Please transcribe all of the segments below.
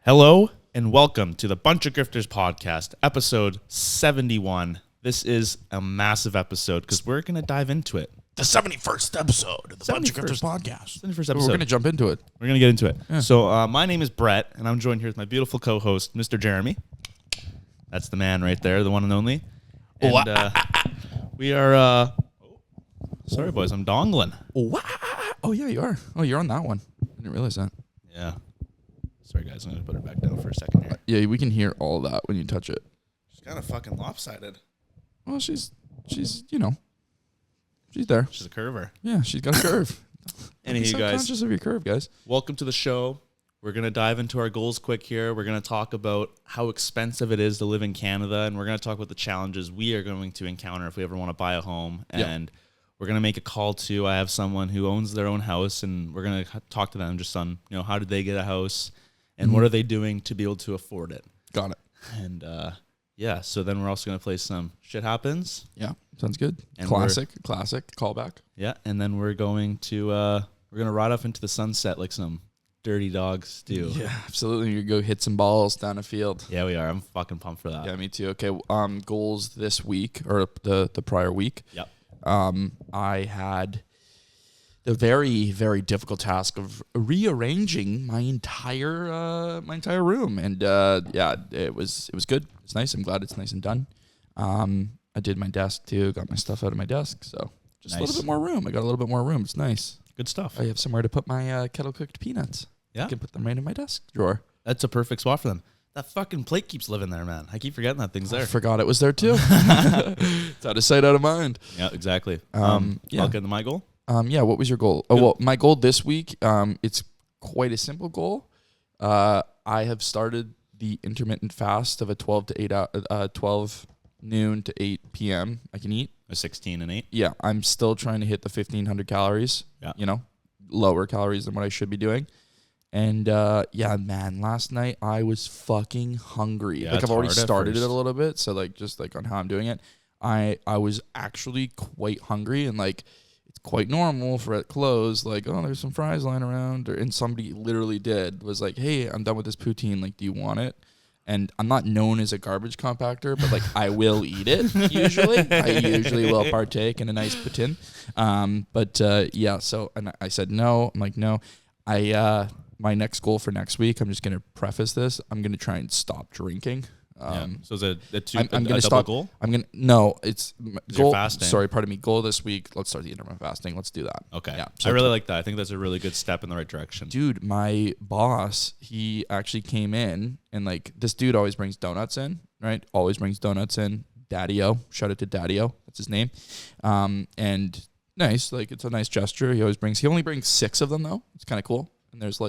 Hello and welcome to the Bunch of Grifters podcast, episode 71. This is a massive episode because we're going to dive into it. The 71st episode of the Bunch of Grifters podcast. 71st episode. We're going to jump into it. We're going to get into it. Yeah. So my name is Brett, and I'm joined here with my beautiful co-host, Mr. Jeremy. That's the man right there, the one and only. And we are... sorry, boys, I'm dongling. Oh, yeah, you are. Oh, you're on that one. I didn't realize that. Yeah. Sorry, guys. I'm going to put her back down for a second here. Yeah, we can hear all that when you touch it. She's kind of fucking lopsided. Well, she's she's there. She's a curver. Yeah, she's got a curve. Anywho, so guys. Conscious of your curve, guys. Welcome to the show. We're going to dive into our goals quick here. We're going to talk about how expensive it is to live in Canada, and we're going to talk about the challenges we are going to encounter if we ever want to buy a home. And we're going to make a call to, I have someone who owns their own house, and we're going to talk to them just on, how did they get a house, and what are they doing to be able to afford it. Got it. And, so then we're also going to play some Shit Happens. Yeah, sounds good. And classic callback. Yeah, and then we're going to ride off into the sunset like some dirty dogs do. Yeah, absolutely. You go hit some balls down a field. Yeah, we are. I'm fucking pumped for that. Yeah, me too. Okay, goals this week or the prior week. Yep. I had the very, very difficult task of rearranging my entire room, and it was good. It's nice. I'm glad it's nice and done. I did my desk too. Got my stuff out of my desk, so just Nice. a little bit more room. I got a little bit more room. It's nice. Good stuff. I have somewhere to put my kettle cooked peanuts. Yeah. I can put them right in my desk drawer. That's a perfect spot for them. That fucking plate keeps living there, man. I keep forgetting that thing's there. I forgot it was there too. It's out of sight, out of mind. Yeah, exactly. Yeah. I'll get into my goal. What was your goal? Oh, well, my goal this week, it's quite a simple goal. I have started the intermittent fast of a 12 noon to 8 p.m. I can eat. A 16 and 8. Yeah, I'm still trying to hit the 1,500 calories. Yeah. Lower calories than what I should be doing. And, man, last night I was fucking hungry. Yeah, I've already hard at started it first. a little bit. So, just on how I'm doing it, I was actually quite hungry. And, it's quite normal for at close. There's some fries lying around. And somebody literally was like, hey, I'm done with this poutine. Do you want it? And I'm not known as a garbage compactor, but I will eat it usually. I usually will partake in a nice poutine. So and I said no. I'm like, no. My next goal for next week, I'm just going to preface this. I'm going to try and stop drinking. So is it I'm a gonna double goal? It's You're goal. fasting. Sorry, pardon me. Goal this week. Let's start the intermittent fasting. Let's do that. Okay. Yeah. I really like that. I think that's a really good step in the right direction. Dude, my boss, he actually came in and this dude always brings donuts in, right? Always brings donuts in. Daddy-O. Shout out to Daddy-O. That's his name. And nice. It's a nice gesture. He only brings 6 of them though. It's kind of cool. And there's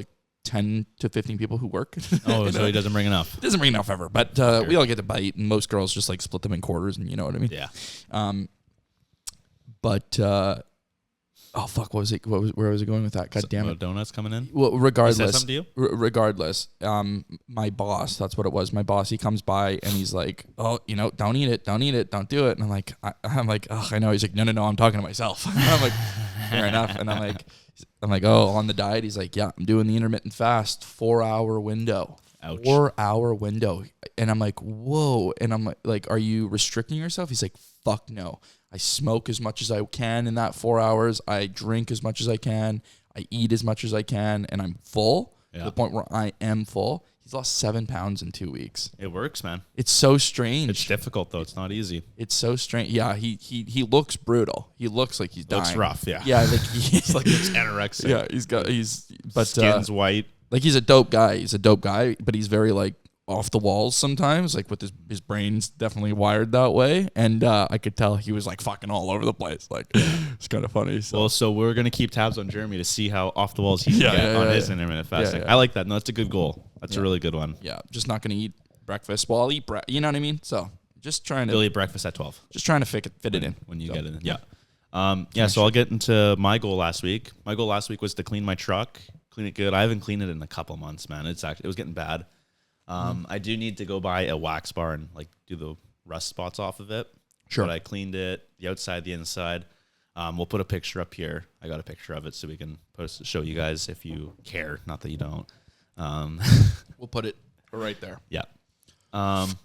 10 to 15 people who work. Oh, so he doesn't bring enough. Doesn't bring enough ever, but we all get to bite, and most girls just split them in quarters, and you know what I mean. Yeah. Oh fuck, where was I going with that? God damn it. Donuts coming in? Well, regardless. He said something to you? Regardless, my boss, that's what it was. My boss, he comes by and he's like, oh, don't eat it, don't do it. And I'm like, oh, I know. He's like, no, I'm talking to myself. I'm like, fair enough. And I'm like, oh, on the diet. He's like, yeah, I'm doing the intermittent fast, 4-hour window. Ouch. 4-hour window. And I'm like, whoa. And I'm like, are you restricting yourself? He's like, fuck no. I smoke as much as I can in that 4 hours. I drink as much as I can. I eat as much as I can. And I'm full to the point where I am full. He's lost 7 pounds in 2 weeks. It works, man. It's so strange. It's difficult, though. It's not easy. It's so strange. Yeah, he looks brutal. He looks like he's dying. Looks rough, yeah. Yeah, he's Looks anorexic. Yeah, but skin's white. he's a dope guy. He's a dope guy, but he's very off the walls sometimes. With his brain's definitely wired that way, and I could tell he was fucking all over the place. It's kind of funny. So. Well, so we're gonna keep tabs on Jeremy to see how off the walls he can get on his intermittent fasting. Yeah. I like that. No, that's a good goal. That's a really good one. Yeah, just not gonna eat breakfast. Well, I'll eat you know what I mean? So just trying to You'll eat breakfast at 12. just trying to fit it in When you So, get it in. Yeah. So I'll get into my goal last week. My goal last week was to clean my truck, clean it good. I haven't cleaned it in a couple months, man. It was getting bad. I do need to go buy a wax bar and do the rust spots off of it. Sure. But I cleaned it, the outside, the inside. We'll put a picture up here. I got a picture of it so we can show you guys if you care. Not that you don't. We'll put it We're right there. Yeah.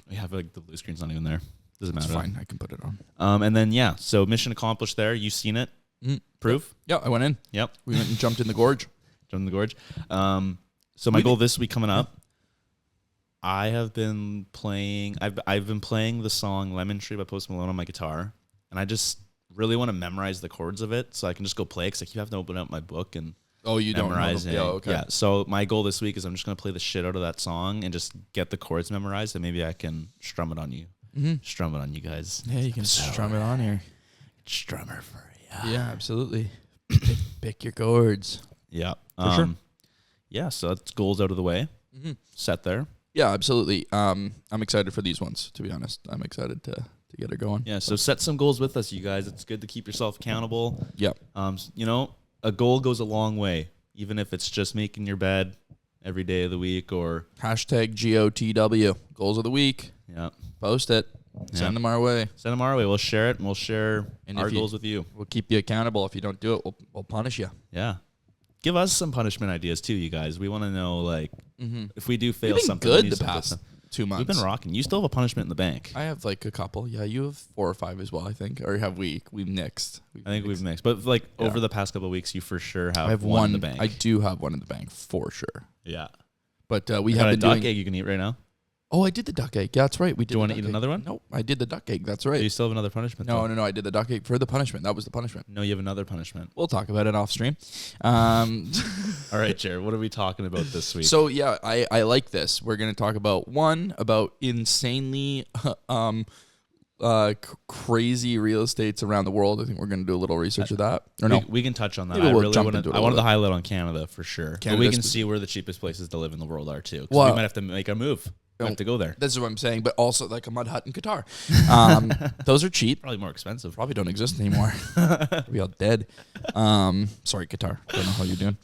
We have like the blue screen's not even there. Doesn't matter. It's fine. I can put it on. And then so mission accomplished there. You've seen it. Proof? Yeah, I went in. Yep. We went and jumped in the gorge. Jumped in the gorge. So my goal this week coming up, I have been playing. I've been playing the song "Lemon Tree" by Post Malone on my guitar, and I just really want to memorize the chords of it, so I can just go play. Because I keep having to open up my book and you memorize don't it. know okay. Yeah. So my goal this week is I'm just gonna play the shit out of that song and just get the chords memorized, and maybe I can strum it on you. Strum it on you guys. Yeah, you can strum it on here. Strummer for you. Yeah, absolutely. Pick your chords. Yeah. For sure. Yeah. So that's goals out of the way. Set there. Yeah, absolutely. I'm excited for these ones, to be honest. I'm excited to get it going. Yeah, so set some goals with us, you guys. It's good to keep yourself accountable. Yep. A goal goes a long way, even if it's just making your bed every day of the week or #GOTW, goals of the week. Yeah. Post it. Send them our way. Send them our way. We'll share it, and we'll share our goals with you. We'll keep you accountable. If you don't do it, we'll punish you. Yeah. Give us some punishment ideas, too, you guys. We want to know, like, if we do fail We've been something. good the past 2 months. We've been rocking. You still have a punishment in the bank. I have, like, a couple. Yeah, you have 4 or 5 as well, I think. Or have we? We've mixed. We've mixed. But, like, over the past couple of weeks, you for sure have, I have one in the bank. I do have one in the bank, for sure. Yeah. But we have been a duck doing... egg you can eat right now. Oh, I did the duck egg. Yeah, that's right. We did. Do you want to eat another one? No, I did the duck egg. That's right. Do you still have another punishment? No. I did the duck egg for the punishment. That was the punishment. No, you have another punishment. We'll talk about it off stream. All right, Jared, what are we talking about this week? So, yeah, I like this. We're going to talk about insanely crazy real estates around the world. I think we're going to do a little research of that. Or no? We can touch on that. Maybe I we'll wanted to highlight on Canada for sure. But we can see where the cheapest places to live in the world are too. Well, we might have to make a move. We have to go there. This is what I'm saying, but also like a mud hut in Qatar. Those are cheap. Probably more expensive. Probably don't exist anymore. We all dead. Sorry, Qatar. Don't know how you're doing.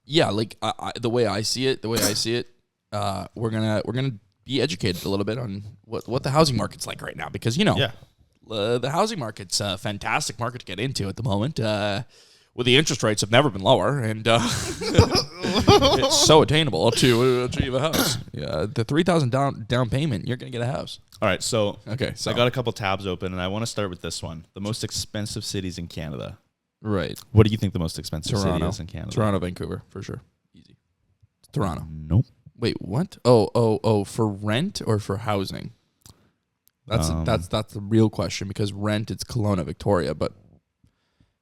Yeah, like the way I see it, we're gonna be educated a little bit on what the housing market's like right now, because the housing market's a fantastic market to get into at the moment. Well, the interest rates have never been lower, and it's so attainable to achieve a house. Yeah, the $3,000 down payment, you're gonna get a house. All right, so I got a couple tabs open, and I want to start with this one: the most expensive cities in Canada. Right. What do you think the most expensive city is in Canada? Toronto, Vancouver, for sure. Easy. Toronto. Nope. Wait, what? Oh, for rent or for housing? That's the real question, because rent, it's Kelowna, Victoria, but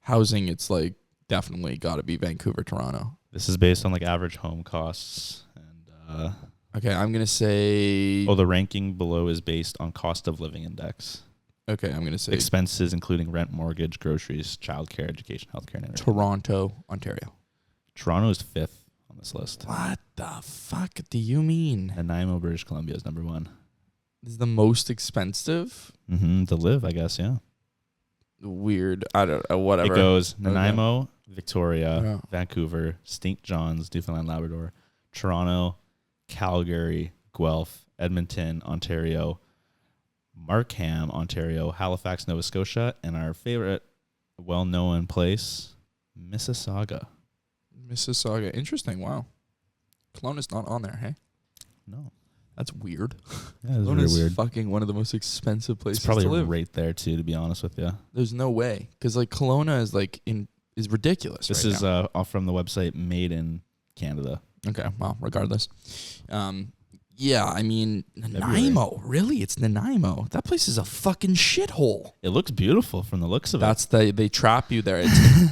housing, it's like definitely got to be Vancouver, Toronto. This is based on like average home costs and okay, I'm going to say the ranking below is based on cost of living index. Okay, I'm going to say expenses including rent, mortgage, groceries, childcare, education, healthcare, and entertainment. Toronto, Ontario. Toronto is 5th on this list. What the fuck do you mean? Nanaimo, British Columbia is number 1. This is the most expensive? To live, I guess, yeah. Weird. I don't know, whatever. It goes Nanaimo, Victoria, Vancouver, St. John's, Newfoundland, Labrador, Toronto, Calgary, Guelph, Edmonton, Ontario, Markham, Ontario, Halifax, Nova Scotia, and our favorite well-known place, Mississauga. Mississauga. Interesting. Wow. Kelowna's not on there, hey? No. That's weird. Yeah, it's really weird. Fucking one of the most expensive places it's probably to live. Right there, too, to be honest with you. There's no way. Because, like, Kelowna is, like, is ridiculous. This is from the website Made in Canada. Okay, well, regardless. Yeah, I mean, Nanaimo. Really? It's Nanaimo. That place is a fucking shithole. It looks beautiful from the looks of it. They trap you there.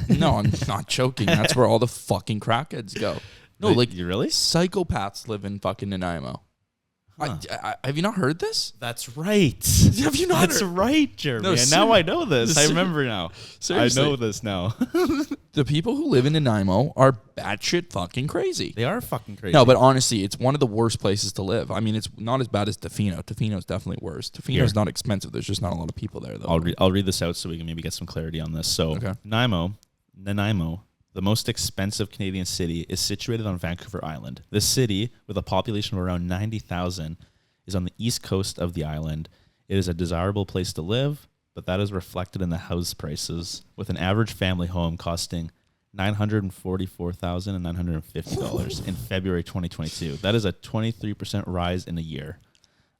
No, I'm not joking. That's where all the fucking crackheads go. No, like, you really? Psychopaths live in fucking Nanaimo. Huh. Have you not heard this? That's right. Have you not? That's right, Jeremy. No, and now I know this. I remember now. Seriously. I know this now. The people who live in Nanaimo are batshit fucking crazy. They are fucking crazy. No, but honestly, it's one of the worst places to live. I mean, it's not as bad as Tofino. Tofino's definitely worse. Tofino's not expensive. There's just not a lot of people there, though. I'll read this out so we can maybe get some clarity on this. So, Nanaimo, the most expensive Canadian city, is situated on Vancouver Island. This city, with a population of around 90,000, is on the east coast of the island. It is a desirable place to live, but that is reflected in the house prices, with an average family home costing $944,950 in February 2022. That is a 23% rise in a year.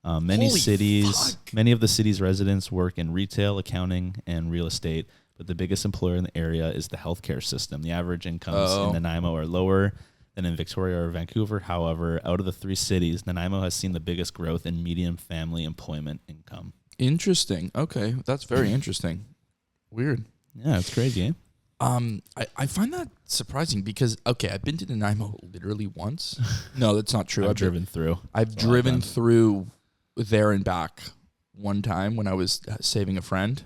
Many of the city's residents work in retail, accounting, and real estate, but the biggest employer in the area is the healthcare system. The average incomes in Nanaimo are lower than in Victoria or Vancouver. However, out of the three cities, Nanaimo has seen the biggest growth in median family employment income. Interesting. Okay, that's very interesting. Weird. Yeah, it's crazy, eh? I find that surprising because, okay, I've been to Nanaimo literally once. No, that's not true. I've driven through. I've driven through there and back one time when I was saving a friend,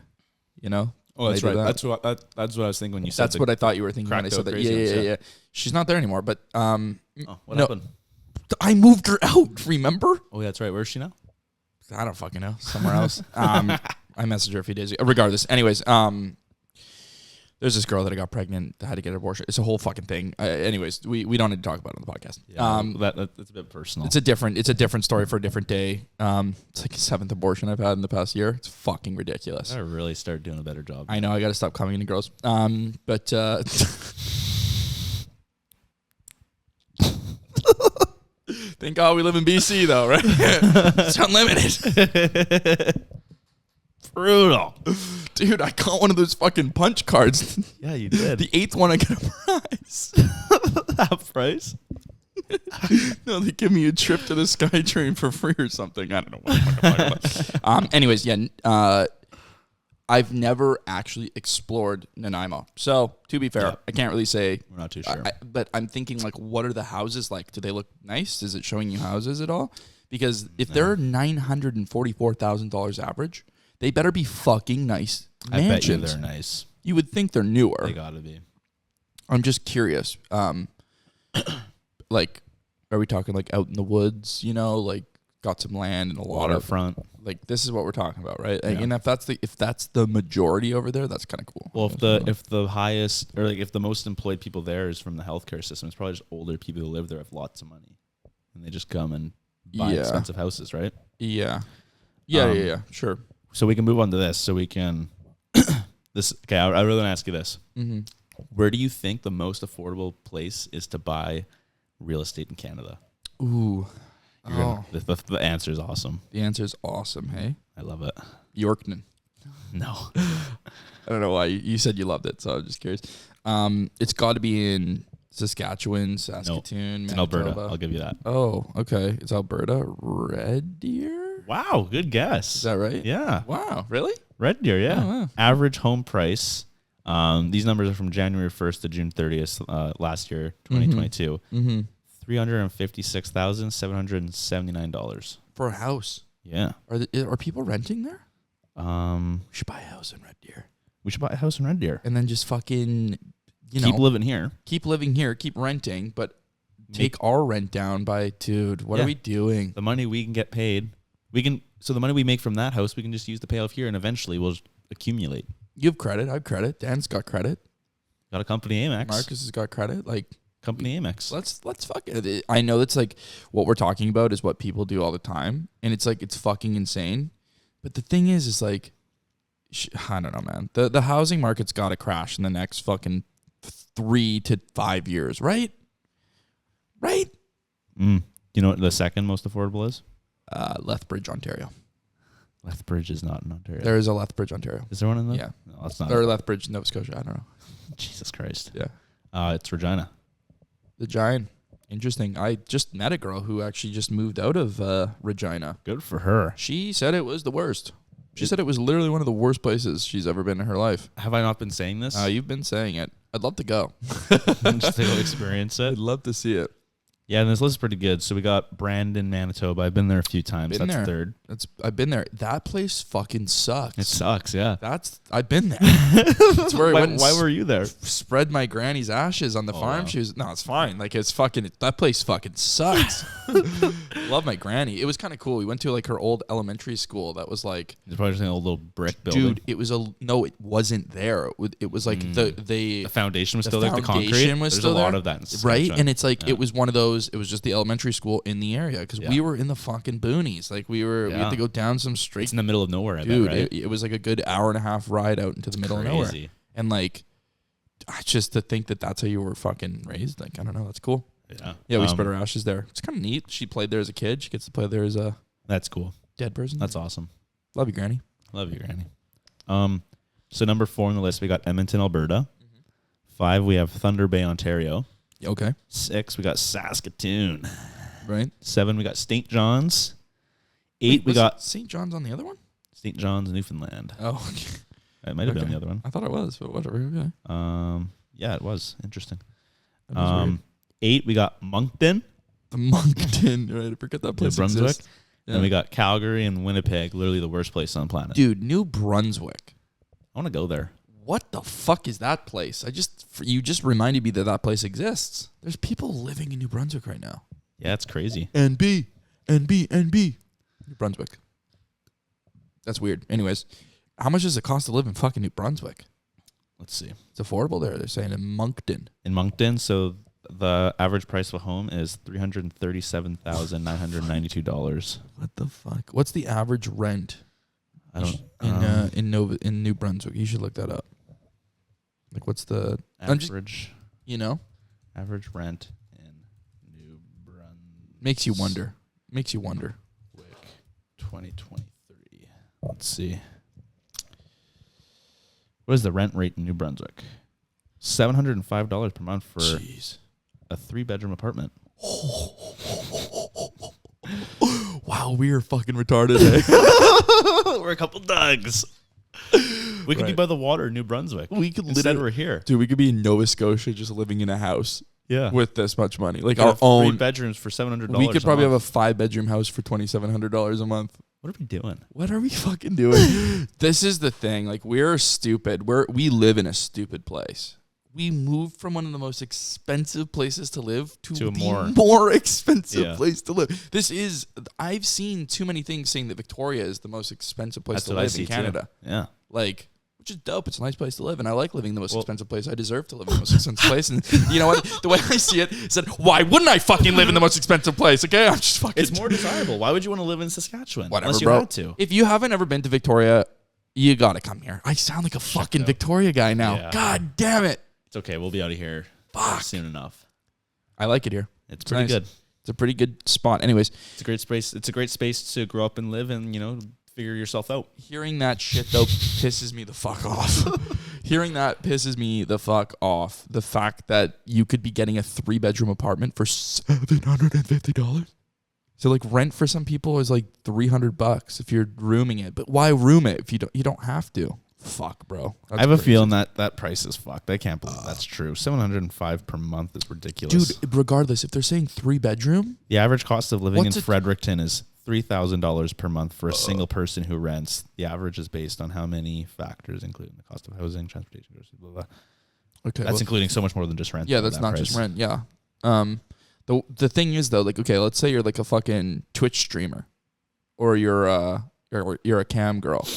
you know? Oh, that's right. That's what I was thinking when you said that's what I thought you were thinking when I said that. Yeah. She's not there anymore, but what happened? I moved her out, remember? Oh, yeah, that's right. Where is she now? I don't fucking know. Somewhere else. I messaged her a few days ago. Regardless. Anyways, there's this girl that I got pregnant that had to get an abortion. It's a whole fucking thing. Anyways, we don't need to talk about it on the podcast. Yeah, that's a bit personal. It's a different story for a different day. It's like a 7th abortion I've had in the past year. It's fucking ridiculous. I gotta really start doing a better job. I know. I got to stop coming into girls. But thank God we live in BC though, right? It's unlimited. Brutal. Dude, I got one of those fucking punch cards. Yeah, you did. The 8th one, I got a prize. Half price? No, they give me a trip to the SkyTrain for free or something. I don't know what I'm talking about. Anyways, yeah, I've never actually explored Nanaimo. So, to be fair, I can't really say. We're not too sure. But I'm thinking, like, what are the houses like? Do they look nice? Is it showing you houses at all? Because if they're $944,000 average, they better be fucking nice mansions. I bet you they're nice. You would think they're newer. They gotta be. I'm just curious. Like, are we talking like out in the woods? You know, like got some land and a waterfront. Like this is what we're talking about, right? Like, and if that's the majority over there, that's kind of cool. Well, if the highest or like if the most employed people there is from the healthcare system, it's probably just older people who live there with lots of money, and they just come and buy expensive houses, right? Yeah. Sure. So we can move on to this. So we can Okay, I really want to ask you this. Mm-hmm. Where do you think the most affordable place is to buy real estate in Canada? Ooh. The answer is awesome. The answer is awesome, hey? I love it. Yorkton. No. I don't know why. You said you loved it, so I'm just curious. It's got to be in Saskatchewan, Saskatoon, it's Manitoba. in Alberta. I'll give you that. Oh, okay. It's Alberta. Red Deer? Wow, good guess. Is that right? Yeah. Wow, really? Red Deer, yeah. Oh, wow. Average home price. These numbers are from January 1st to June 30th last year, 2022. Mm-hmm. $356,779 for a house. Yeah. Are people renting there? We should buy a house in Red Deer. We should buy a house in Red Deer. And then just fucking, keep living here. Keep living here, keep renting, but take our rent down by, dude, what are we doing? The money we can get paid, so the money we make from that house, we can just use to pay off here and eventually we'll accumulate. You have credit, I have credit. Dan's got credit. Got a company Amex. Marcus has got credit. Like, company Amex. Let's fuck it. I know that's like what we're talking about is what people do all the time, and it's like it's fucking insane. But the thing is like, I don't know, man. The housing market's got to crash in the next fucking 3 to 5 years, right? Right? You know what the second most affordable is? Lethbridge, Ontario. Lethbridge is not in Ontario. There is a Lethbridge, Ontario. Is there one in there? Yeah. No, that's not. Or Lethbridge, Nova Scotia. I don't know. Jesus Christ. Yeah. It's Regina. The Giant. Interesting. I just met a girl who actually just moved out of Regina. Good for her. She said it was the worst. She said it was literally one of the worst places she's ever been in her life. Have I not been saying this? You've been saying it. I'd love to go. Just to go experience it. I'd love to see it. Yeah, and this list is pretty good. So we got Brandon, Manitoba. I've been there a few times. That's third. I've been there. That place fucking sucks. It sucks, yeah. I've been there. That's where I went. Why were you there? Spread my granny's ashes on the farm. Wow. No, it's fine. Like it's fucking. That place fucking sucks. Love my granny. It was kind of cool. We went to like her old elementary school. That was like. It's probably just an old little brick building. Dude, it was no, it wasn't there. It was like the foundation was still there. The concrete was There's still a there. lot of that in right? And it's like it was one of those. It was just the elementary school in the area because we were in the fucking boonies. Like we had to go down some street. It's in the middle of nowhere, dude. I bet, right? It was like a good hour and a half ride out into the middle of nowhere. And like, just to think that that's how you were fucking raised. Like, I don't know. That's cool. Yeah. Yeah, we spread our ashes there. It's kind of neat. She played there as a kid. She gets to play there as a That's cool. dead person. That's awesome. Love you, Granny. Love you, Granny. So number 4 on the list, we got Edmonton, Alberta. 5, we have Thunder Bay, Ontario. Okay. 6, we got Saskatoon. Right. 7, we got St. John's. 8, we got St. John's on the other one? St. John's, Newfoundland. Oh, okay. It might have been on the other one. I thought it was, but whatever. Okay. Yeah, it was. Interesting. That was weird. 8, we got Moncton, The Moncton. Right. I forget that New place Brunswick. exists. Yeah. And we got Calgary and Winnipeg, literally the worst place on the planet. Dude, New Brunswick. I want to go there. What the fuck is that place? You just reminded me that place exists. There's people living in New Brunswick right now. Yeah, it's crazy. NB. New Brunswick. That's weird. Anyways, how much does it cost to live in fucking New Brunswick? Let's see. It's affordable there. They're saying in Moncton. In Moncton, so the average price of a home is $337,992. What the fuck? What's the average rent I don't in New Brunswick? You should look that up. Like, what's the average average rent in New Brunswick? Makes you wonder. 2023. Let's see. What is the rent rate in New Brunswick? $705 per month for Jeez. a 3-bedroom apartment. Wow, we are fucking retarded. Eh? We're a couple Dougs. We could be by the water in New Brunswick. We could Instead literally, we're here. dude. We could be in Nova Scotia, just living in a house Yeah, with this much money, like we our have 3 own. bedrooms for $700. We could probably have a 5-bedroom house for $2,700 a month. What are we doing? What are we fucking doing? This is the thing. Like, we're stupid. We live in a stupid place. We moved from one of the most expensive places to live to a the more expensive Yeah. place to live. I've seen too many things saying that Victoria is the most expensive place That's to what I live see in Canada. too. Yeah. Like, which is dope. It's a nice place to live, and I like living in the most expensive place. I deserve to live in the most expensive place. And you know what? The way I see it is that why wouldn't I fucking live in the most expensive place? Okay, I'm just fucking. It's more desirable. Why would you want to live in Saskatchewan? Whatever, unless you bro. had to. If you haven't ever been to Victoria, you gotta come here. I sound like a fucking Victoria guy now. Yeah. God damn it. It's okay. We'll be out of here soon enough. I like it here. It's pretty nice. good. It's a pretty good spot. Anyways, It's a great space. It's a great space to grow up and live and, figure yourself out. hearing that shit though pisses me the fuck off. Hearing that pisses me the fuck off. The fact that you could be getting a 3-bedroom apartment for $750. So like rent for some people is like $300 if you're rooming it. But why room it if you don't have to? Fuck, bro. I have a feeling that price is fucked. I can't believe that's true. $705 per month is ridiculous. Dude, regardless, if they're saying 3-bedroom, The average cost of living What's in it- Fredericton is $3,000 per month for a single person who rents. The average is based on how many factors, including the cost of housing, transportation, groceries, blah, blah. okay, That's including so much more than just rent. yeah, for that's that not price. just rent. Yeah. The thing is though, like, okay, let's say you're like a fucking Twitch streamer, or you're a cam girl.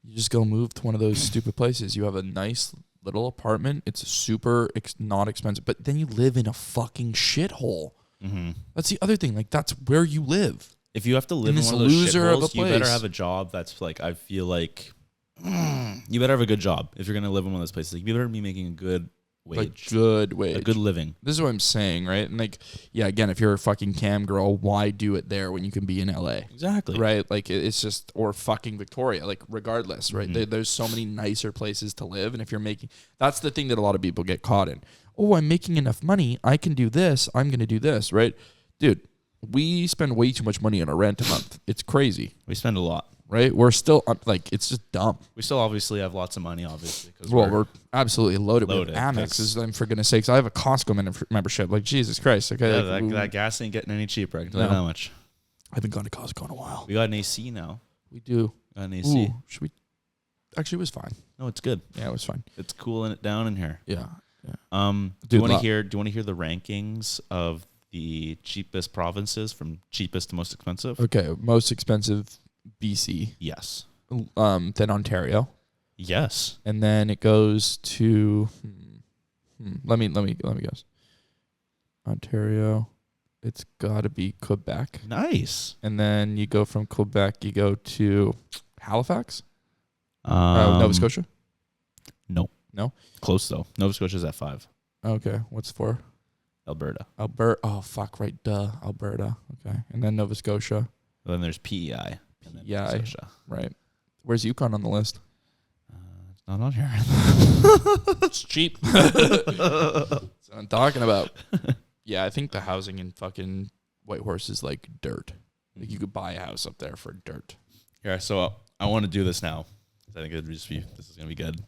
You just go move to one of those stupid places. You have a nice little apartment. It's super not expensive, but then you live in a fucking shithole. Mm-hmm. That's the other thing. Like, that's where you live. If you have to live in this one of those loser of a shitholes, you better place. have a job that's like, I feel like, you better have a good job if you're going to live in one of those places. Like, you better be making a good wage. Like, good wage. A good living. This is what I'm saying, right? And like, yeah, again, if you're a fucking cam girl, why do it there when you can be in LA? Exactly. Right? Like, it's just, or fucking Victoria, like, regardless, right? Mhm. There's so many nicer places to live. And if you're making, that's the thing that a lot of people get caught in. Oh, I'm making enough money. I can do this. I'm going to do this, right? Dude, we spend way too much money on a rent a month. It's crazy, We spend a lot. right? We're still, like, it's just dumb. We still obviously have lots of money, obviously. Cause Well, we're absolutely loaded with loaded, Amexes, for goodness sakes. I have a Costco membership. Like, Jesus Christ. Okay. yeah, like, that gas ain't getting any cheaper. I can tell you No. that much. I haven't gone to Costco in a while. We got an AC now. We do. Got an AC. Ooh, should we? Actually, it was fine. No, it's good. Yeah, it was fine. It's cooling it down in here. Yeah. Do you Dude, want to hear? Do you want to hear the rankings of the cheapest provinces from cheapest to most expensive? Okay. Most expensive, BC. Yes. Then Ontario, Yes. and then it goes to. Let me guess. Ontario, it's got to be Quebec, Nice. and then you go from Quebec, you go to Halifax, Nova Scotia. Nope. No? Close, though. Nova Scotia's at 5. Okay. What's 4? Alberta. Alberta. Oh, fuck, right. Duh. Alberta. Okay. And then Nova Scotia. Then there's PEI. And then Nova PEI. Scotia. Right. Where's Yukon on the list? It's not on here. It's cheap. That's what I'm talking about. Yeah, I think the housing in fucking Whitehorse is like dirt. Like you could buy a house up there for dirt. Yeah, so I want to do this now. I think this is going to be good.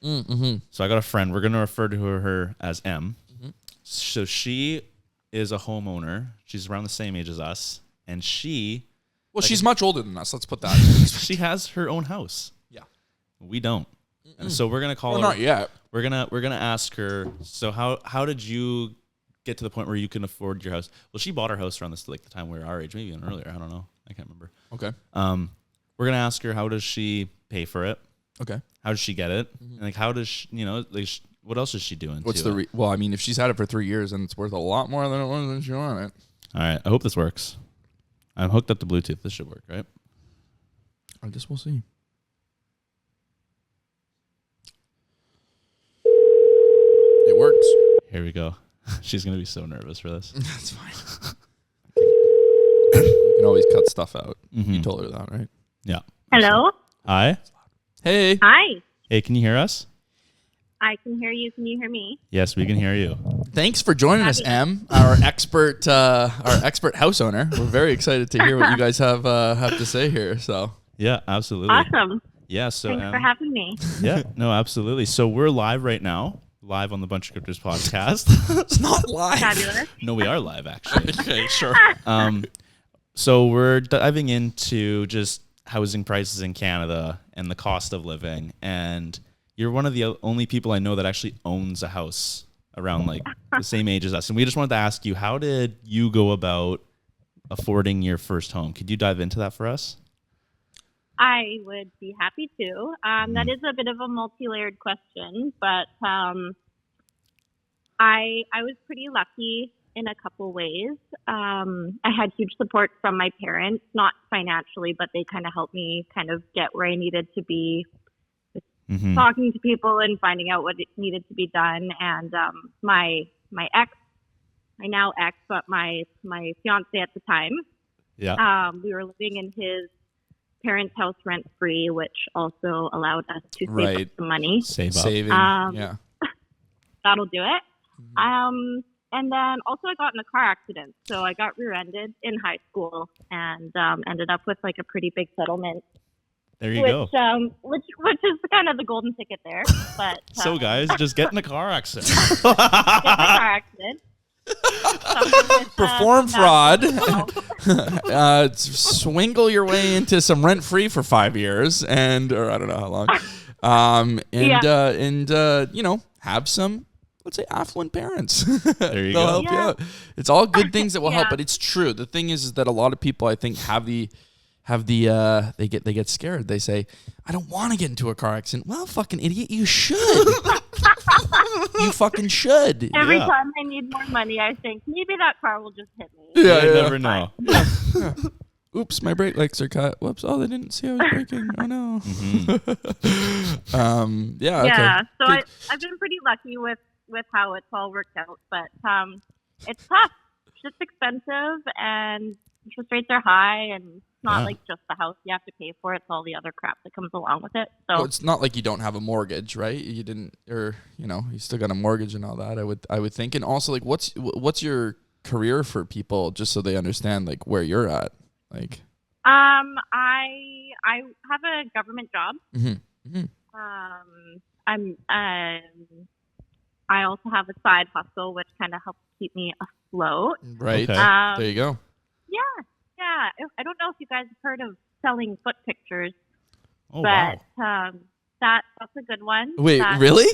Mm-hmm. So I got a friend. We're going to refer to her as M. Mm-hmm. So she is a homeowner. She's around the same age as us. And she... Well, she's much older than us. Let's put that. She has her own house. Yeah. We don't. And so we're going to call her... Not yet. We're gonna ask her, so how did you get to the point where you can afford your house? Well, she bought her house around the time we were our age, maybe even earlier. I don't know. I can't remember. Okay. We're gonna ask her, how does she pay for it? Okay. How does she get it? And like, how does she, what else is she doing? What's well, I mean, if she's had it for 3 years, then it's worth a lot more than it was when she wanted it. All right. I hope this works. I'm hooked up to Bluetooth. This should work, right? I guess we'll see. It works. Here we go. She's gonna be so nervous for this. That's fine. You can always cut stuff out. Mm-hmm. You told her that, right? Yeah. Hello? Hi. Hey. Hi. Hey, can you hear us? I can hear you. Can you hear me? Yes, we can hear you. Thanks for joining us, Em, our expert house owner. We're very excited to hear what you guys have to say here. So Yeah, absolutely. Awesome. Yeah. So Thanks for having me. yeah, no, absolutely. So we're live right now, live on the Bunch of Grifters podcast. it's not live. Fabulous. No, we are live actually. Okay, sure. So we're diving into just housing prices in Canada and the cost of living. And you're one of the only people I know that actually owns a house around like the same age as us. And we just wanted to ask you, how did you go about affording your first home? Could you dive into that for us? I would be happy to. That is a bit of a multi-layered question, but I was pretty lucky in a couple ways. I had huge support from my parents, not financially, but they kind of helped me kind of get where I needed to be, talking to people and finding out what needed to be done. And my ex, my now ex, but my fiance at the time, we were living in his parents' house rent free, which also allowed us to save up some money. Saving. Yeah. That'll do it. And then also I got in a car accident. So I got rear-ended in high school and ended up with like a pretty big settlement. There you go. Which is kind of the golden ticket there. But so guys, just get in a car accident. Get in a car accident. Perform fraud. Swingle your way into some rent free for 5 years, or I don't know how long. Have some, let's say, affluent parents. There you They'll go. help you out. It's all good things that will help, but it's true. The thing is that a lot of people, I think, they get scared. They say, I don't want to get into a car accident. Well, fucking idiot, you should. You fucking should. Every time I need more money, I think maybe that car will just hit me. You never know. Oops, my brake lights are cut. Whoops. Oh, they didn't see I was braking. Oh no. Okay. So I've been pretty lucky with how it's all worked out, but it's tough. It's expensive, and interest rates are high, and it's not like just the house you have to pay for. It's all the other crap that comes along with it. So it's not like you don't have a mortgage, right? You didn't, or you still got a mortgage and all that. I would think, and also like, what's your career for people, just so they understand like where you're at, like. I have a government job. I also have a side hustle, which kind of helps keep me afloat. Right. Okay. There you go. Yeah. I don't know if you guys have heard of selling foot pictures, Wow. That's a good one. Wait, really?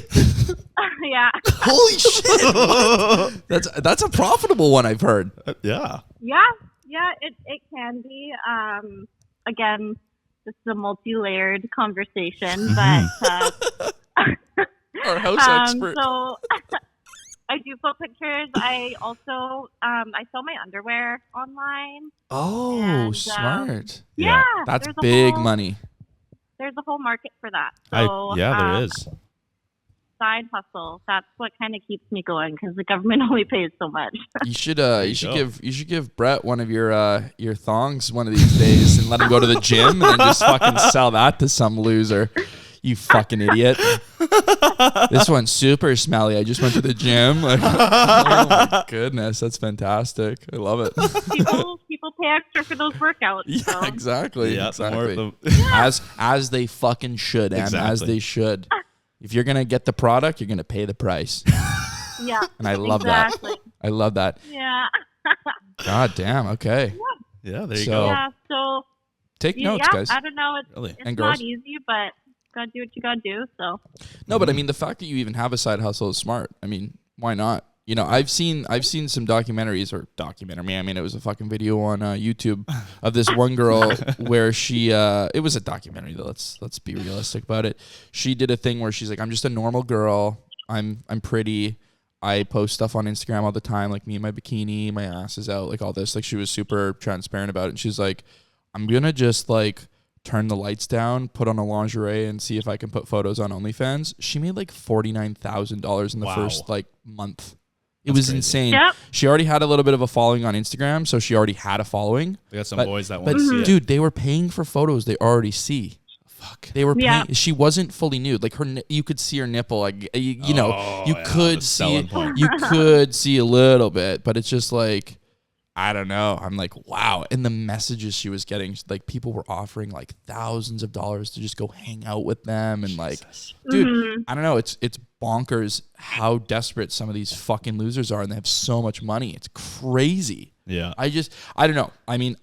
Yeah. Holy shit! That's a profitable one, I've heard. Yeah. Yeah, it can be. Again, this is a multi-layered conversation, but our house expert. So I do foot pictures. I also I sell my underwear online. Oh, and, smart. Yeah, that's big money. There's a whole market for that. So, there is. side hustle. That's what kind of keeps me going because the government only pays so much. You should give Brett one of your thongs one of these days and let him go to the gym and then just fucking sell that to some loser. You fucking idiot. This one's super smelly. I just went to the gym. Like, oh my goodness, that's fantastic. I love it. People pay extra for those workouts. Yeah, so. exactly. Yeah, exactly. As they fucking should, and Exactly. as they should. If you're gonna get the product, you're gonna pay the price. Yeah. And I love exactly. that. I love that. Yeah. God damn. Okay. Yeah, there you So- go. Yeah. So Take notes, yeah, guys. I don't know. Really? It's And not girls. easy, but gotta do what you gotta do. So No, but I mean, the fact that you even have a side hustle is smart. I mean, why not? You know, I've seen some documentaries or documentary. I mean, it was a fucking video on YouTube of this one girl where she. It was a documentary though. Let's be realistic about it. She did a thing where she's like, I'm just a normal girl. I'm pretty. I post stuff on Instagram all the time, like me in my bikini, my ass is out, like all this. Like she was super transparent about it. And she's like, I'm gonna just like turn the lights down, put on a lingerie, and see if I can put photos on OnlyFans. She made like $49,000 in the Wow. first like month. It That's was crazy. insane. Yep. She already had a little bit of a following on Instagram, so she already had a following. We got some But- boys that But want to see it. dude, they were paying for photos they already see. Fuck. They were Yeah. paying. She wasn't fully nude. Like you could see her nipple. Like you know, Oh, you yeah, could the see. selling point. You could see a little bit, but it's just like, I don't know. I'm like, wow. And the messages she was getting, like people were offering like thousands of dollars to just go hang out with them, and like, dude, I don't know. It's bonkers how desperate some of these fucking losers are, and they have so much money. It's crazy. Yeah. I don't know. I mean,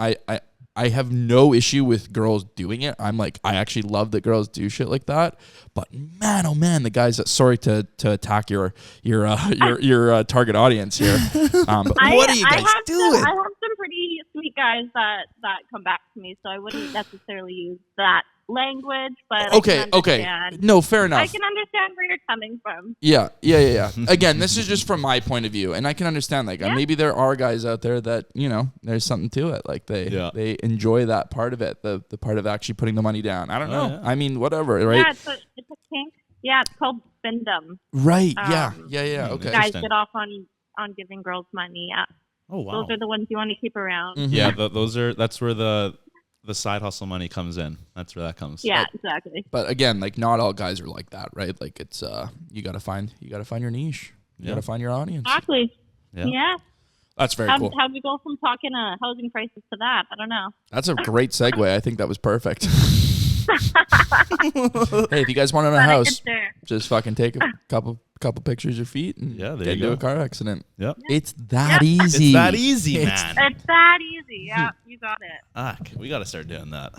I have no issue with girls doing it. I'm like, I actually love that girls do shit like that. But man, oh man, the guys that, sorry to attack your target audience here. But what are you guys doing? I have some pretty sweet guys that come back to me, so I wouldn't necessarily use that language, but Okay. I can understand. No, fair enough. I can understand where you're coming from. Yeah. Again, this is just from my point of view, and I can understand. Like, maybe there are guys out there that, you know, there's something to it. Like they enjoy that part of it, the part of actually putting the money down. I don't know. Yeah. I mean, whatever, right? Yeah, it's a kink. Yeah, it's called spindom. Right. Yeah. Um, Okay. Guys Interesting. get off on giving girls money. Yeah, Oh wow. those are the ones you want to keep around. Mhm. Yeah, that's where the side hustle money comes in. That's where that comes. Yeah, exactly. But again, like not all guys are like that, right? Like it's you gotta find your niche. You Yeah. gotta find your audience. Exactly. Yeah. Yeah. That's very cool. How'd we go from talking housing prices to that? I don't know. That's a great segue. I think that was perfect. Hey, if you guys want to own a Glad I house, get there. just fucking take a couple pictures of your feet and Yeah, there get you into go. a car accident. Yep. It's that easy. It's that easy, It's- man. It's that easy. Yeah, you got it. We got to start doing that.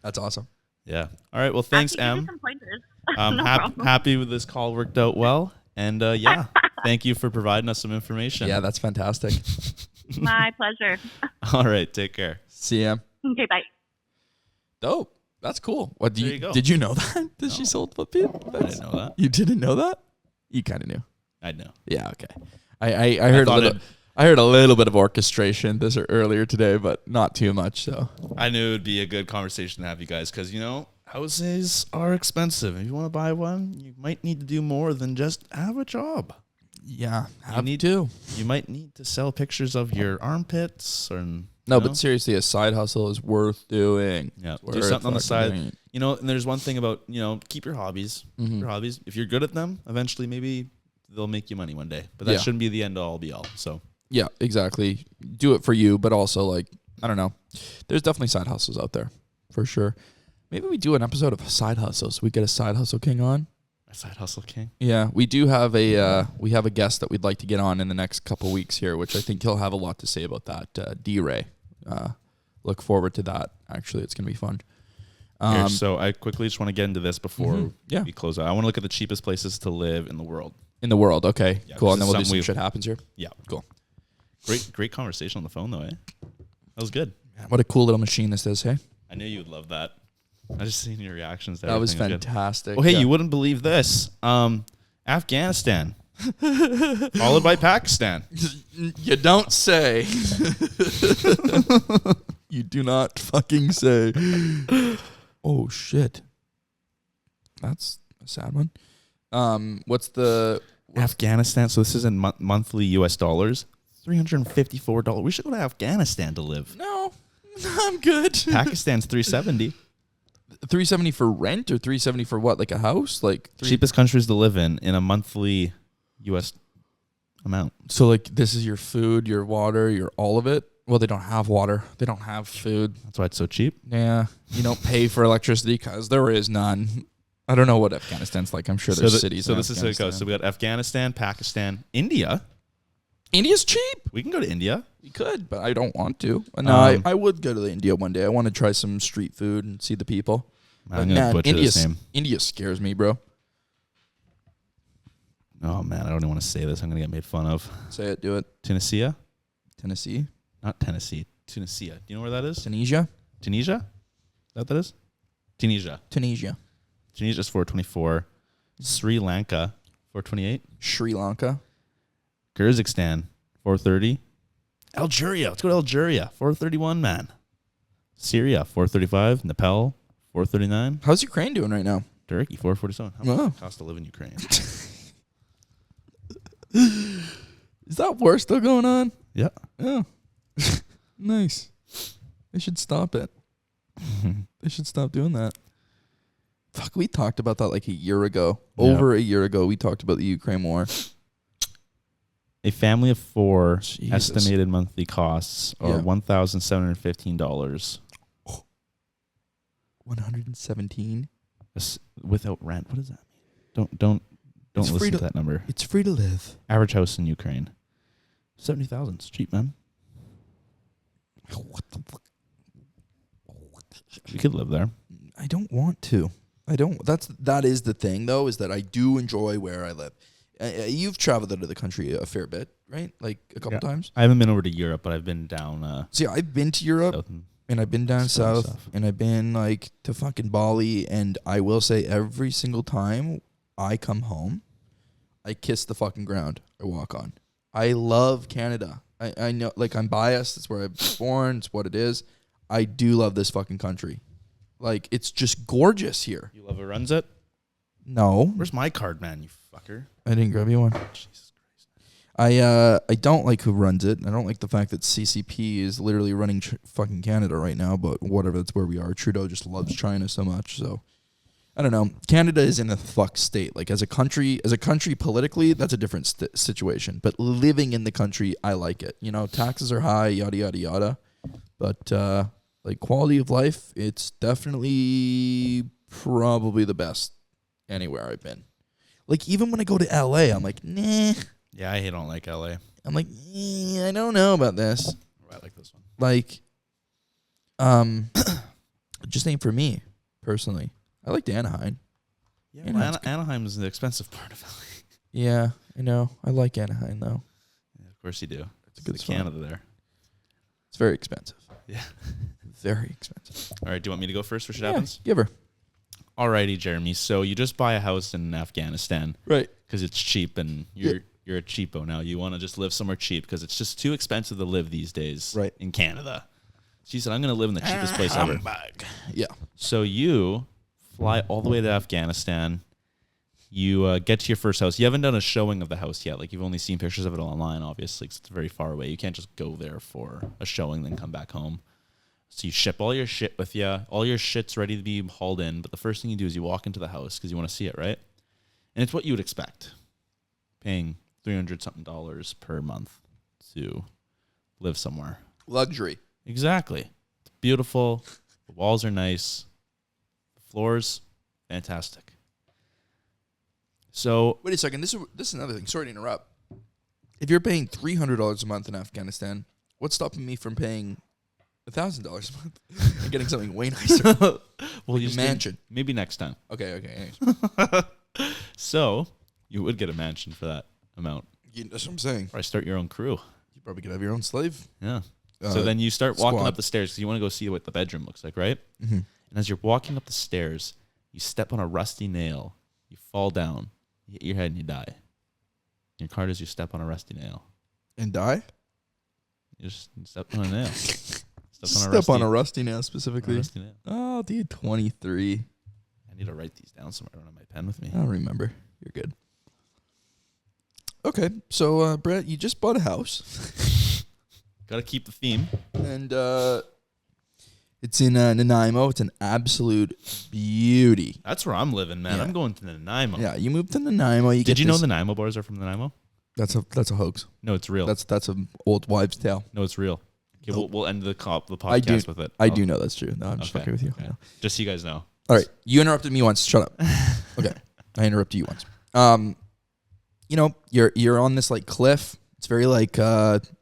That's awesome. Yeah. All right. Well, thanks, Actually, give me Em. some pointers. I'm No hap- problem. happy with this call. Worked out well. And yeah, thank you for providing us some information. Yeah, that's fantastic. My pleasure. All right. Take care. See ya. Okay, bye. Dope. That's cool. What There you go. did you know that? That she sold foot feet? I didn't know that. You didn't know that? You kind of knew. I know. Yeah, okay. I heard a thought little. I heard a little bit of orchestration this earlier today, but not too much. So I knew it would be a good conversation to have you guys because, you know, houses are expensive. If you want to buy one, you might need to do more than just have a job. yeah, You need to. You might need to sell pictures of your armpits or No, but seriously, a side hustle is worth doing. yeah, It's do worth something on the fucking side. doing. You know, and there's one thing about, you know, keep your hobbies. Mm-hmm. Keep your hobbies. If you're good at them, eventually maybe they'll make you money one day. But that Yeah. shouldn't be the end all be all. So Yeah, exactly. Do it for you, but also like I don't know. There's definitely side hustles out there for sure. Maybe we do an episode of side hustles. We get a side hustle king on. a side hustle king. Yeah, we do have a guest that we'd like to get on in the next couple weeks here, which I think he'll have a lot to say about that. D-Ray. Look forward to that. Actually, it's gonna be fun. Here, so I quickly just want to get into this before Yeah. we close out. I want to look at the cheapest places to live in the world. In the world, okay, Yeah, cool. 'cause And then it's we'll do something some shit happens here. Yeah. Cool. Great conversation on the phone though, eh? That was good. What a cool little machine this is, hey? I knew you would love that. I just seen your reactions. To That was everything. Good. fantastic. Oh, hey, Yeah. you wouldn't believe this. Afghanistan, followed by Pakistan. You don't say. You do not fucking say. Oh shit. That's a sad one. What's the Afghanistan. So this is in monthly US dollars. $354. We should go to Afghanistan to live. No, I'm good. Pakistan's $370. $370 for rent or $370 for what? Like a house? Like Cheapest countries to live in a monthly US amount. So like this is your food, your water, your all of it. Well, they don't have water. They don't have food. That's why it's so cheap. Yeah, you don't pay for electricity because there is none. I don't know what Afghanistan's like. I'm sure there's cities. So in this is how it goes. So we got Afghanistan, Pakistan, India. India's cheap. We can go to India. We could, but I don't want to. No, I would go to India one day. I want to try some street food and see the people. I'm gonna butcher this name. India scares me, bro. Oh man, I don't even want to say this. I'm gonna get made fun of. Say it. Do it. Tunisia? Tennessee? Not Tennessee. Tunisia. Do you know where that is? Tunisia? Tunisia? Is that what that is? Tunisia. Tunisia's 424. Sri Lanka, 428. Sri Lanka. Kyrgyzstan, 430. Algeria. Let's go to Algeria. 431, man. Syria, 435. Nepal, 439. How's Ukraine doing right now? Turkey, 447. How much does it cost to live in Ukraine? Is that war still going on? Yeah. Oh. Nice. They should stop it. They should stop doing that. Fuck, we talked about that like a year ago. Yeah. Over a year ago, we talked about the Ukraine war. A family of 4 Jesus. estimated monthly costs are $1,715 $117. without rent. What does that mean? Don't It's free listen to to- that number. It's free to live. Average house in Ukraine, 70,000. It's cheap, man. What the fuck? You could live there. I don't want to. I don't. That is the thing though, is that I do enjoy where I live. You've traveled out of the country a fair bit, right? Like a couple times. I haven't been over to Europe, but I've been down. See, I've been to Europe. South And I've been down Stuff. south, and I've been like to fucking Bali, and I will say every single time I come home, I kiss the fucking ground I walk on. I love Canada. I know, like, I'm biased. It's where I was born. It's what it is. I do love this fucking country. Like, it's just gorgeous here. You love who runs it? No, Where's my card, man? You fucker. I didn't grab you one. Jesus Christ. I don't like who runs it. I don't like the fact that CCP is literally running fucking Canada right now, but whatever, that's where we are. Trudeau just loves China so much, so I don't know. Canada is in a fuck state. Like as a country politically, that's a different situation. But living in the country, I like it. You know, taxes are high, yada yada yada. But like quality of life, it's definitely probably the best anywhere I've been. Like even when I go to LA, I'm like, nah. Yeah, I don't like LA. I'm like, I don't know about this. I like this one. Like, just ain't for me personally. I liked Anaheim. Yeah, Anaheim's Anaheim is the expensive part of LA. Yeah, I know. I like Anaheim though. Yeah, of course you do. It's a good It's spot. Canada there. It's very expensive. Yeah. Very expensive. All right, do you want me to go first for shit Yeah, happens? give her. Alrighty, Jeremy. So you just buy a house in Afghanistan Right. because it's cheap and you're a cheapo now. You want to just live somewhere cheap because it's just too expensive to live these days Right. in Canada. She said, I'm going to live in the cheapest place ever. Yeah. So you fly all the way to Afghanistan. You get to your first house. You haven't done a showing of the house yet. Like, you've only seen pictures of it online, obviously, because it's very far away. You can't just go there for a showing, then come back home. So you ship all your shit with you. All your shit's ready to be hauled in. But the first thing you do is you walk into the house because you want to see it, right? And it's what you would expect. Paying $300-something per month to live somewhere. Luxury. Exactly. It's beautiful. The walls are nice. The floors, fantastic. So Wait a second. This is another thing. Sorry to interrupt. If you're paying $300 a month in Afghanistan, what's stopping me from paying $1,000 a month and getting something way nicer? well, you a mansion. Maybe next time. Okay. So you would get a mansion for that amount. That's what I'm saying. Or start your own crew. You probably could have your own slave. Yeah. So then you start walking squad. up the stairs because you want to go see what the bedroom looks like, right? Mm-hmm. And as you're walking up the stairs, you step on a rusty nail. You fall down. You hit your head and you die. Your card is you step on a rusty nail. And die? You just step on a nail. Step on a rusty nail specifically. rusty nail. Oh, dude, 23. I need to write these down somewhere. I don't have my pen with me. I don't remember. You're good. Okay, so Brett, you just bought a house. Got to keep the theme. And it's in Nanaimo. It's an absolute beauty. That's where I'm living, man. Yeah. I'm going to Nanaimo. Yeah, you moved to Nanaimo. Did you know the Nanaimo bars are from Nanaimo? That's a hoax. No, it's real. That's an old wives' tale. No, it's real. Okay, Nope. we'll end the podcast with it. I do know that's true. No, I'm just fucking with you. Okay. No. Just so you guys know. All right, you interrupted me once. Shut up. Okay, I interrupted you once. You know, you're on this like cliff. It's very like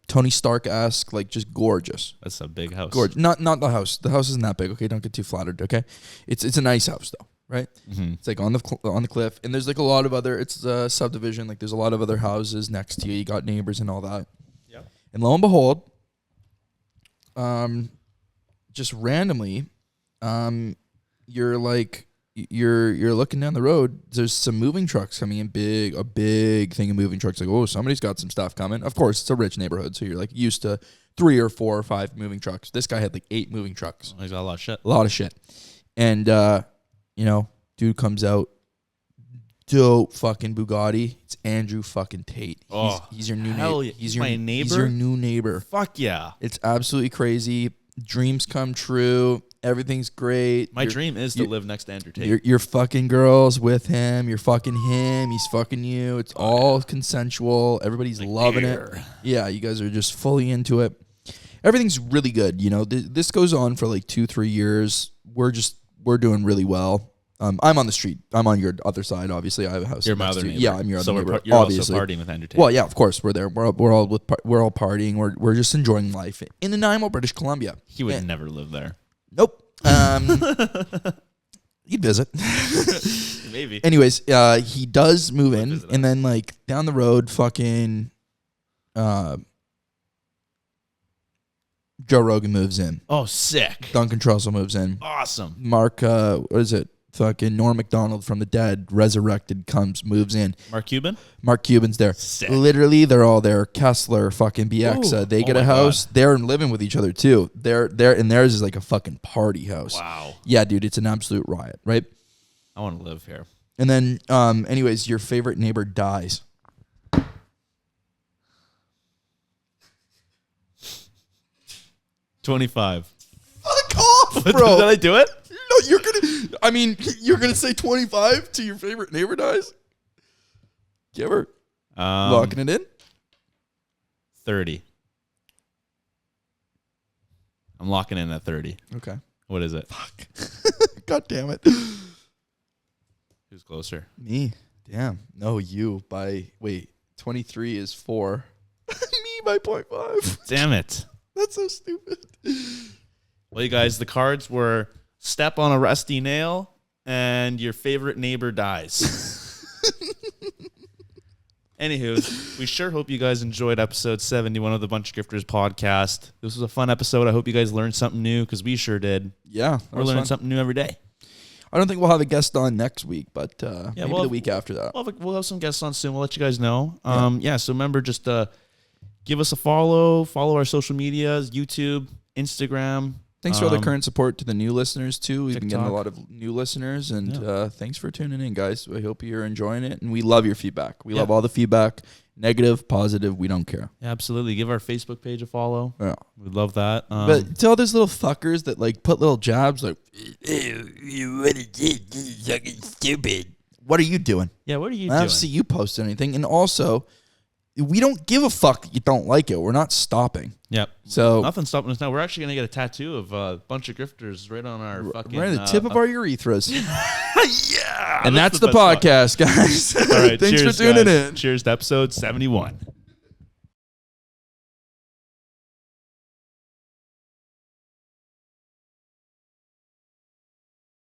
Tony Stark-esque, like just gorgeous. That's a big house. Gorgeous. Not the house. The house isn't that big. Okay, don't get too flattered. Okay, it's a nice house though, right? Mm-hmm. It's like on the cliff, and there's like a lot of other. It's a subdivision. Like there's a lot of other houses next to you. You got neighbors and all that. Yeah. And lo and behold, just randomly, you're looking down the road. There's some moving trucks coming in, a big thing of moving trucks. Like, oh, somebody's got some stuff coming. Of course, it's a rich neighborhood, so you're like used to 3 or 4 or 5 moving trucks. This guy had like 8 moving trucks. Oh, he's got a lot of shit. A lot of shit. And dude comes out, dope fucking Bugatti. It's Andrew fucking Tate. He's your new neighbor. Yeah. He's my neighbor. He's your new neighbor. Fuck yeah. It's absolutely crazy. Dreams come true. Everything's great. My dream is to live next to Andrew Tate. You're fucking girls with him. You're fucking him. He's fucking you. It's all consensual. Everybody's like loving it. Yeah, you guys are just fully into it. Everything's really good. You know, this goes on for like 2-3 years. We're doing really well. I'm on the street. I'm on your other side. Obviously, I have a house. You're my other neighbor. Yeah, I'm your other neighbor. You're obviously also partying with Andrew Tate. Well, yeah, of course we're there. We're all partying. We're just enjoying life in Nanaimo, British Columbia. He would never live there. Nope. He'd visit. Maybe. Anyways, he does move in, and then like down the road, fucking Joe Rogan moves in. Oh, sick. Duncan Trussell moves in. Awesome. Mark, what is it? Fucking Norm Macdonald from the dead, resurrected, moves in. Mark Cuban? Mark Cuban's there. Sick. Literally, they're all there. Kessler, fucking BX, they get a house. God. They're living with each other too. They're and theirs is like a fucking party house. Wow. Yeah, dude, it's an absolute riot, right? I want to live here. And then, anyways, your favorite neighbor dies. 25. Fuck off, bro. Did I do it? No, you're gonna say 25 to your favorite neighbor dies? You ever locking it in? 30. I'm locking in at 30. Okay. What is it? Fuck. God damn it. Who's closer? Me. Damn. No, you. 23 is 4. Me by 0.5. Damn it. That's so stupid. Well, you guys, the cards were step on a rusty nail and your favorite neighbor dies. Anywho, we sure hope you guys enjoyed episode 71 of the Bunch of Grifters podcast. This was a fun episode. I hope you guys learned something new because we sure did. Yeah. We're learning something new every day. I don't think we'll have a guest on next week, but maybe the week after that. We'll have some guests on soon. We'll let you guys know. So remember, just give us a follow our social medias, YouTube, Instagram. Thanks for all the current support to the new listeners, too. We've been getting a lot of new listeners, and thanks for tuning in, guys. I hope you're enjoying it, and we love your feedback. We love all the feedback, negative, positive, we don't care. Yeah, absolutely. Give our Facebook page a follow. Yeah. We'd love that. But to all those little fuckers that, like, put little jabs, like, what are you doing? Yeah, what are you I doing? don't see you post anything, and also, we don't give a fuck that you don't like it. We're not stopping. Yep. So nothing's stopping us now. We're actually gonna get a tattoo of a bunch of grifters right on our fucking right at the tip of our urethras. Yeah. And that's the podcast, guys. All right. Thanks cheers, for tuning guys. in. Cheers to episode 71.